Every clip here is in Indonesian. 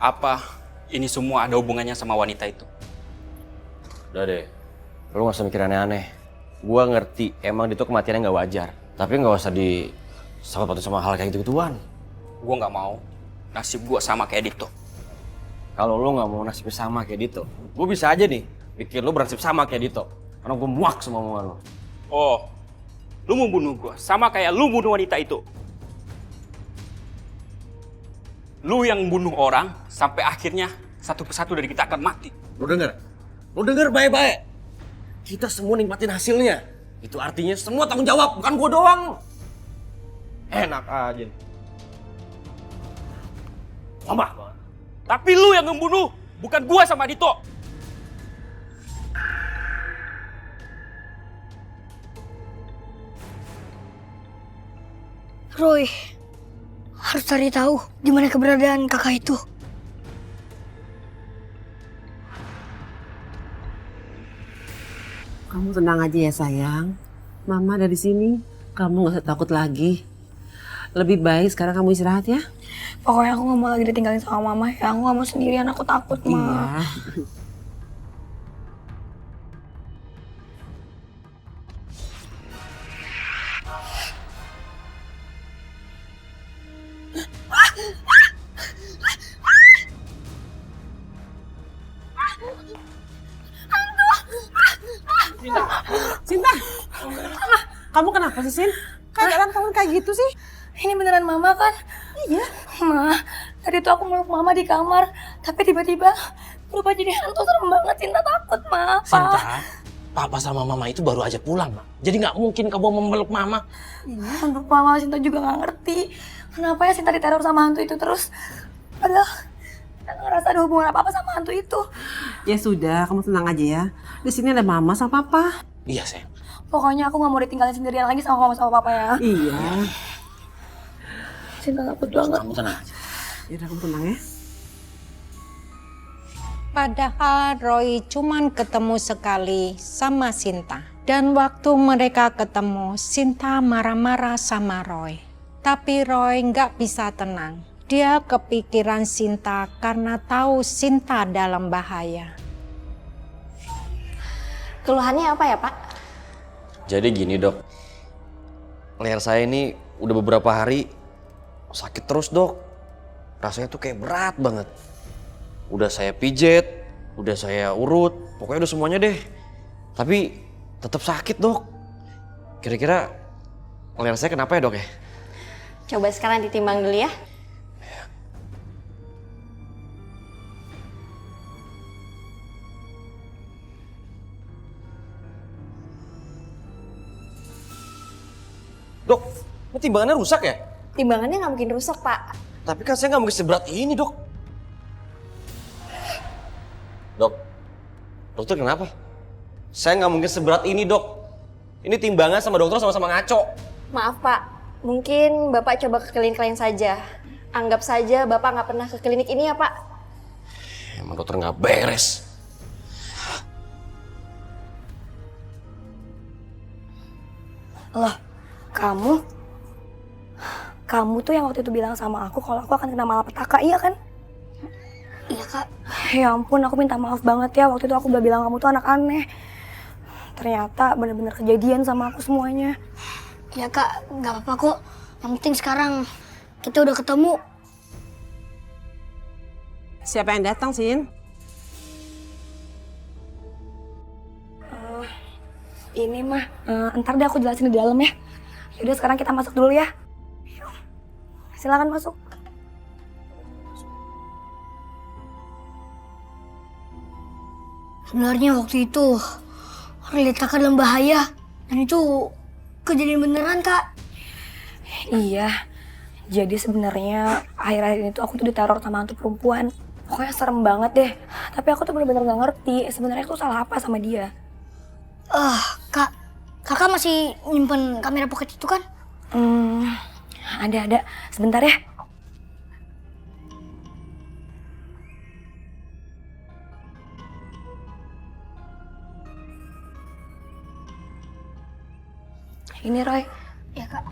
Apa ini semua ada hubungannya sama wanita itu? Udah deh, lu gak usah mikir aneh-aneh. Gua ngerti emang Dito kematiannya gak wajar. Tapi gak usah disangkut-pautin sama hal kayak gitu-gituan. Gue nggak mau nasib gue sama kayak Dito. Kalau lu gak mau nasibnya sama kayak Dito, gue bisa aja nih bikin lu bernasib sama kayak Dito. Karena gue muak sama omongan lu. Oh, lu mau bunuh gue sama kayak lu bunuh wanita itu. Lu yang bunuh orang sampai akhirnya satu persatu dari kita akan mati. Lu denger baik-baik. Kita semua nikmatin hasilnya. Itu artinya semua tanggung jawab, bukan gue doang. Enak aja. Mama. Tapi lu yang membunuh, bukan gua sama Dito. Roy, harus cari tahu di mana keberadaan kakak itu. Kamu tenang aja ya sayang. Mama dari sini, kamu gak usah takut lagi. Lebih baik sekarang kamu istirahat ya. Pokoknya aku gak mau lagi ditinggalin sama mama ya. Aku gak mau sendirian, aku takut, Ma. Iya. Sinta, kamu kenapa sih Sin? Keadaan kamu kayak gitu sih? Ini beneran mama kan? Iya. Ma, tadi tuh aku meluk mama di kamar. Tapi tiba-tiba berubah jadi hantu, serem banget. Cinta takut, Ma. Sinta, papa sama mama itu baru aja pulang, Ma. Jadi nggak mungkin kamu memeluk mama. Iya, untuk mama Sinta juga gak ngerti. Kenapa ya Sinta diteror sama hantu itu terus? Padahal kita gak ngerasa ada hubungan apa-apa sama hantu itu. Ya sudah, kamu tenang aja ya. Di sini ada mama sama papa. Iya, sayang. Pokoknya aku gak mau ditinggalin sendirian lagi sama mama sama papa ya. Iya. Sinta takut banget. Kamu tenang aja. Ya udah kamu tenang ya. Padahal Roy cuman ketemu sekali sama Sinta. Dan waktu mereka ketemu, Sinta marah-marah sama Roy. Tapi Roy nggak bisa tenang. Dia kepikiran Sinta karena tahu Sinta dalam bahaya. Keluhannya apa ya, Pak? Jadi gini dok, leher saya ini udah beberapa hari sakit terus dok. Rasanya tuh kayak berat banget. Udah saya pijet, udah saya urut, pokoknya udah semuanya deh. Tapi tetap sakit dok. Kira-kira leher saya kenapa ya dok ya? Coba sekarang ditimbang dulu ya. Dok, ini timbangannya rusak ya? Timbangannya nggak mungkin rusak, Pak. Tapi kan saya nggak mungkin seberat ini dok. Dok, dokter kenapa? Saya nggak mungkin seberat ini dok. Ini timbangan sama dokter sama-sama ngaco. Maaf, Pak. Mungkin Bapak coba ke klinik lain saja. Anggap saja Bapak nggak pernah ke klinik ini ya, Pak. Emang dokter nggak beres. Loh, kamu tuh yang waktu itu bilang sama aku kalau aku akan kena malapetaka, iya kan? Iya, Kak. Ya ampun, aku minta maaf banget ya. Waktu itu aku udah bilang kamu tuh anak aneh. Ternyata bener-bener kejadian sama aku semuanya. Ya Kak, nggak apa-apa kok. Yang penting sekarang kita udah ketemu. Siapa yang datang, Sin? Ini mah, ntar deh aku jelasin di dalam ya. Yaudah sekarang kita masuk dulu ya. Yuk, silakan masuk. Sebenarnya waktu itu Lili Kakak dalam bahaya. Dan itu kejadian beneran, Kak. Iya, jadi sebenarnya akhir-akhir ini tuh aku tuh diteror sama hantu perempuan. Pokoknya serem banget deh. Tapi aku tuh bener-bener gak ngerti sebenarnya aku salah apa sama dia. Kak, Kakak masih nyimpen kamera pocket itu kan? Ada. Sebentar ya. Ini Roy. Ya Kak.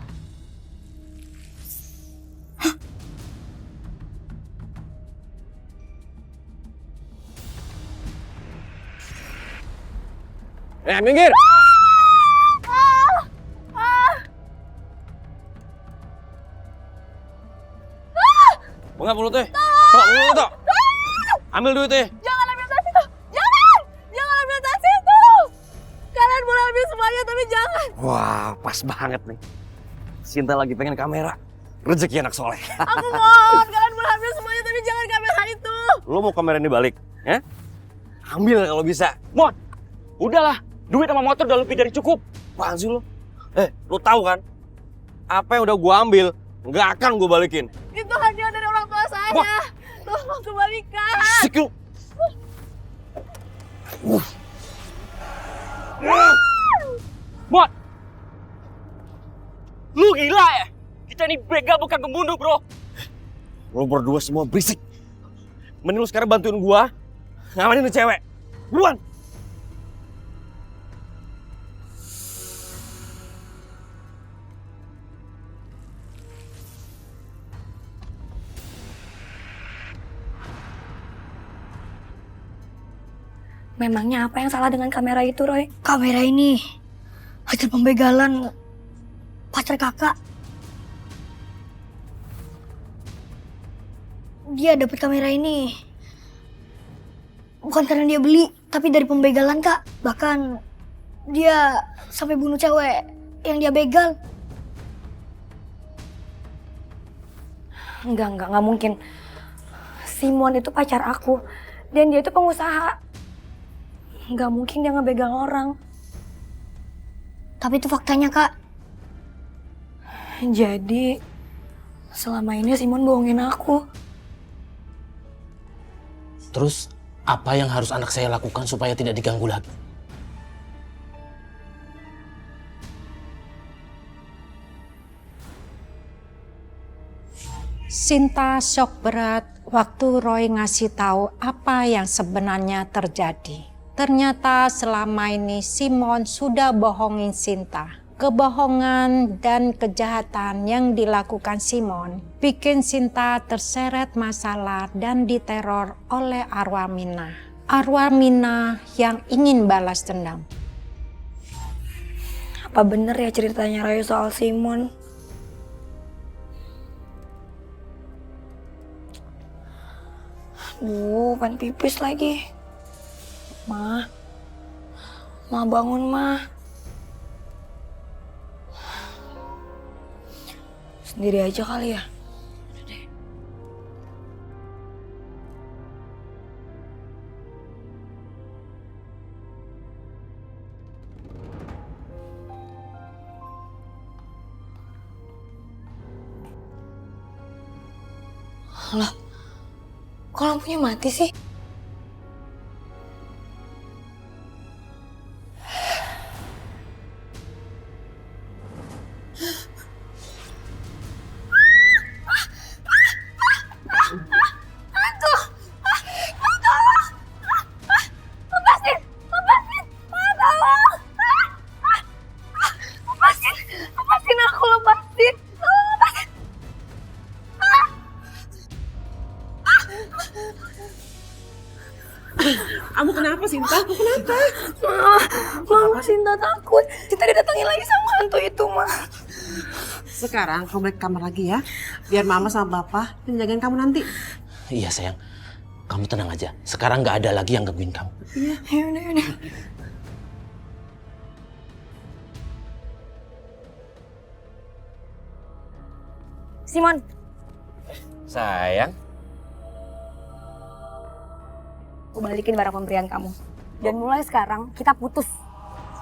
Minggir! Buka mulutnya. Buka mulutnya. Ambil duitnya. Jangan ambil tas itu! Jangan! Jangan ambil tas itu! Kalian boleh ambil semuanya tapi jangan! Wah, pas banget nih. Sinta lagi pengen kamera. Rezeki anak soleh. Aku mohon, kalian boleh ambil semuanya tapi jangan kamera itu! Lo mau kamera ini balik? Ya? Ambil kalau bisa. Mon, udahlah. Duit sama motor udah lebih dari cukup. Apaan sih lo? Lo tahu kan? Apa yang udah gua ambil, nggak akan gua balikin. Itu hadiah dari orang tua saya! Wah. Tolong kembalikan! Sik lu. Mon, lu gila ya? Kita ini begal bukan pembunuh, bro. Lo berdua semua berisik. Mending lu sekarang bantuin gua ngamanin nih cewek. Buruan. Memangnya apa yang salah dengan kamera itu, Roy? Kamera ini hasil pembegalan pacar kakak. Dia dapat kamera ini bukan karena dia beli, tapi dari pembegalan, Kak. Bahkan dia sampai bunuh cewek yang dia begal. Enggak mungkin. Simon itu pacar aku dan dia itu pengusaha. Enggak mungkin dia ngebegal orang. Tapi itu faktanya, Kak. Jadi selama ini Simon bohongin aku. Terus apa yang harus anak saya lakukan supaya tidak diganggu lagi? Sinta shock berat waktu Roy ngasih tahu apa yang sebenarnya terjadi. Ternyata selama ini Simon sudah bohongin Sinta. Kebohongan dan kejahatan yang dilakukan Simon bikin Sinta terseret masalah dan diteror oleh arwah Mina. Arwah Mina yang ingin balas dendam. Apa bener ya ceritanya Roy soal Simon? Pengen pipis lagi. Ma bangun, Ma. Sendiri aja kali ya. Udah deh. Lah, kok lampunya mati sih? Lepasin aku, lepasin. Kamu kenapa, Sinta? Kamu kenapa? Mama Sinta takut. Sinta didatengin lagi sama hantu itu, Ma. Sekarang kamu balik ke kamar lagi ya. Biar mama sama papa yang jagain kamu nanti. Iya sayang, kamu tenang aja. Sekarang nggak ada lagi yang gangguin kamu. Iya. Yaudah. Simon, Sayang. aku balikin barang pemberian kamu. Dan mulai sekarang kita putus.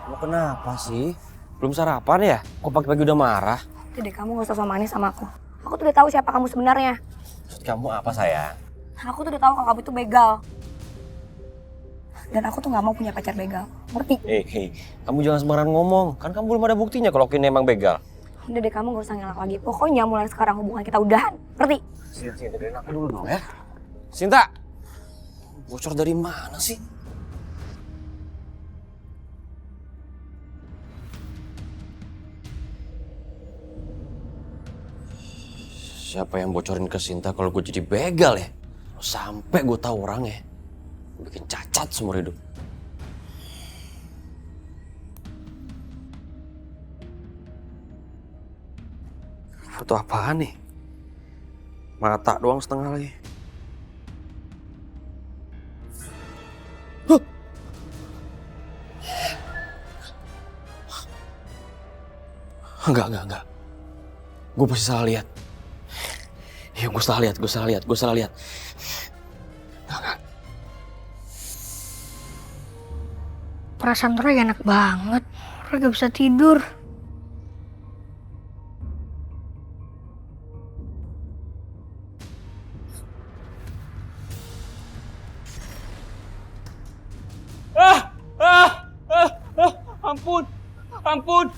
Lo kenapa sih? Belum sarapan ya? Kok pagi-pagi udah marah? Udah deh, kamu gak usah so manis sama aku. Aku tuh udah tahu siapa kamu sebenarnya. Maksud kamu apa, sayang? Aku tuh udah tahu kalau kamu itu begal. Dan aku tuh gak mau punya pacar begal. Ngerti? Hei, kamu jangan sembarangan ngomong. Kan kamu belum ada buktinya kalau Kini emang begal. Udah deh, kamu gak usah ngelak lagi. Pokoknya mulai sekarang hubungan kita udahan. Ngerti? Sinta, dengerin aku dulu dong ya. Sinta! Bocor dari mana sih? Siapa yang bocorin ke Sinta kalau gue jadi begal ya? Sampai gue tahu orangnya. Bikin cacat seumur hidup. Foto apaan nih? Mata doang setengah lagi. Huh. Enggak. Gue pasti salah lihat. Iya, gue salah lihat. Enggak. Perasaan Roy enak banget. Roy gak bisa tidur. Ampun. Ampun.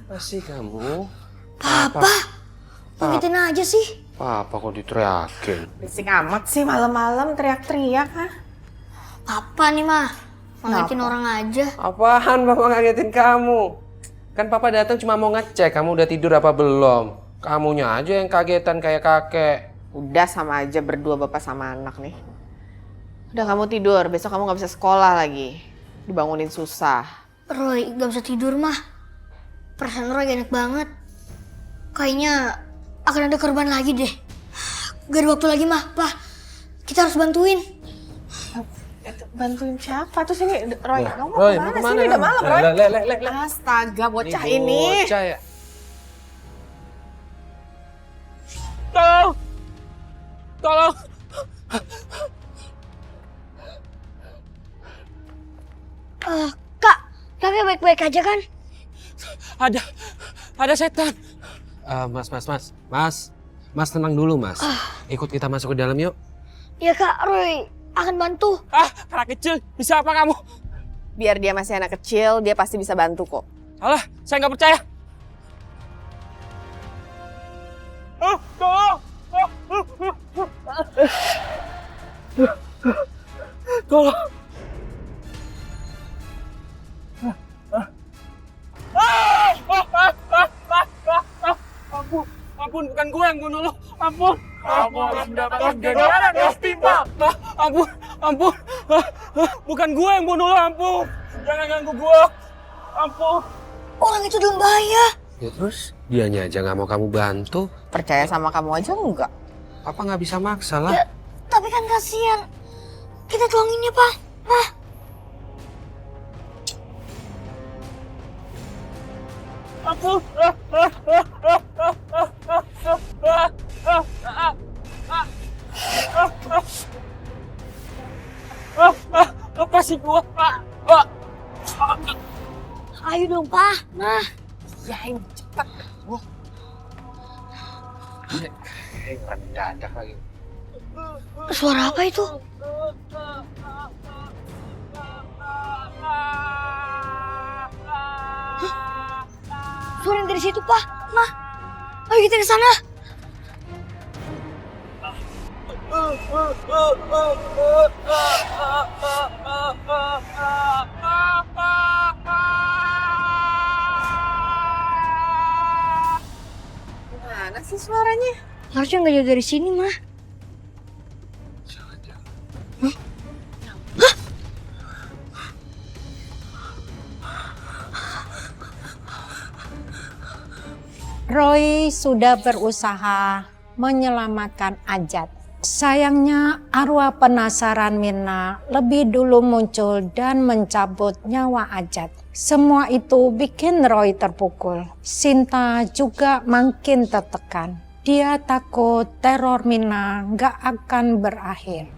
Apa sih kamu? Papa, ngagetin aja sih. Papa kok diteriakin? Berisik amat sih malam-malam teriak-teriak, ha? Papa nih mah, ngagetin orang aja. Apaan Papa ngagetin kamu? Kan Papa datang cuma mau ngecek kamu udah tidur apa belum. Kamunya aja yang kagetan kayak kakek. Udah sama aja berdua bapak sama anak nih. Udah kamu tidur, besok kamu gak bisa sekolah lagi. Dibangunin susah. Roy gak bisa tidur mah. Perasaan Roy gak enak banget. Kayaknya akan ada korban lagi deh. Gak ada waktu lagi mah, Pak. Kita harus bantuin. Bantuin siapa? Terus ini Roy, kamu mau Roy, kemana mau sih? Ini udah malam, Roy. Le. Astaga, bocah ini. Bocah ya. Tolong. Kak, kakek baik-baik aja kan? Ada setan. Mas tenang dulu Mas. Ikut kita masuk ke dalam yuk. Ya Kak, Roy akan bantu. Anak kecil, bisa apa kamu? Biar dia masih anak kecil, dia pasti bisa bantu kok. Salah, saya nggak percaya. Tolong. Tolong. Ampun, bukan gue yang bunuh lo. Ampun. Mendapatkan ganjaran yang setimpal. Ampun. Bukan gue yang bunuh lo, ampun. Jangan ganggu gue. Ampun. Orang itu dalam bahaya. Ya terus dianya aja nggak mau kamu bantu. Percaya sama kamu aja enggak? Papa nggak bisa maksa lah. Ya, tapi kan kasihan. Kita tuangin ya, Pak. Nah. Ampun. Lepasin gua, Pak. Ayo dong, Pak. Nah. Ya, cepet. Mendadak lagi. Suara apa itu? Suara yang dari situ, Pak. Nah. Ayo kita ke sana. Mana sih suaranya? Harusnya nggak jauh dari sini, mah. Roy sudah berusaha menyelamatkan Ajat. Sayangnya arwah penasaran Mirna lebih dulu muncul dan mencabut nyawa Ajat. Semua itu bikin Roy terpukul. Sinta juga makin tertekan. Dia takut teror Mirna gak akan berakhir.